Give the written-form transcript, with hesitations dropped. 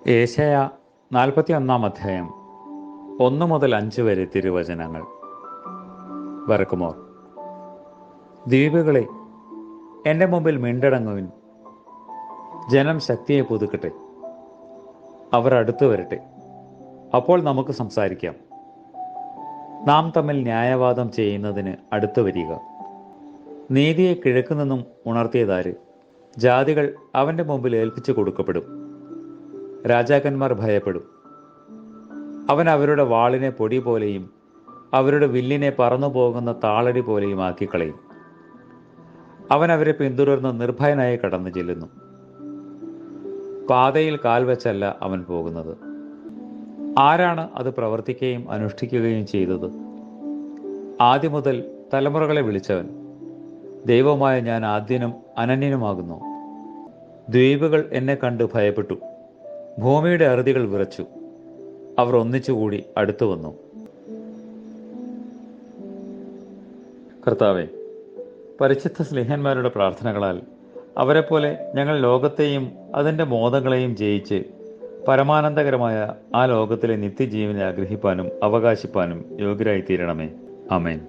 ഏശയ്യാ 41 അധ്യായം 1 മുതൽ 5 വരെ തിരുവചനങ്ങൾ. ബറക്കുമോർ. ദ്വീപുകളെ, എൻ്റെ മുമ്പിൽ മിണ്ടടങ്ങുവിൻ. ജനം ശക്തിയെ പുതുക്കട്ടെ. അവർ അടുത്തു വരട്ടെ, അപ്പോൾ നമുക്ക് സംസാരിക്കാം. നാം തമ്മിൽ ന്യായവാദം ചെയ്യുന്നതിന് അടുത്തു വരിക. നീതിയെ കിഴക്കു നിന്നും ഉണർത്തിയതാര്? ജാതികൾ അവൻ്റെ മുമ്പിൽ ഏൽപ്പിച്ചു കൊടുക്കപ്പെടും. രാജാക്കന്മാർ ഭയപ്പെടും. അവൻ അവരുടെ വാളിനെ പൊടി പോലെയും അവരുടെ വില്ലിനെ പറന്നു പോകുന്ന താളടി പോലെയും ആക്കിക്കളയും. അവൻ അവരെ പിന്തുടർന്ന് നിർഭയനായി കടന്നു ചെല്ലുന്നു. പാതയിൽ കാൽ വെച്ചല്ല അവൻ പോകുന്നത്. ആരാണ് അത് പ്രവർത്തിക്കുകയും അനുഷ്ഠിക്കുകയും ചെയ്തത്? ആദ്യം മുതൽ തലമുറകളെ വിളിച്ചവൻ, ദൈവമായ ഞാൻ ആദ്യനും അനന്യനുമാകുന്നു. ദ്വീപുകൾ എന്നെ കണ്ട് ഭയപ്പെട്ടു. ഭൂമിയുടെ അറുതികൾ വിറച്ചു. അവർ ഒന്നിച്ചുകൂടി അടുത്തു വന്നു. കർത്താവേ, പരിശുദ്ധ സ്നേഹന്മാരുടെ പ്രാർത്ഥനകളാൽ അവരെപ്പോലെ ഞങ്ങൾ ലോകത്തെയും അതിൻ്റെ മോദങ്ങളെയും ജയിച്ച് പരമാനന്ദകരമായ ആ ലോകത്തിലെ നിത്യജീവനെ ആഗ്രഹിപ്പാനും അവകാശിപ്പാനും യോഗ്യരായി തീരണമേ. ആമേൻ.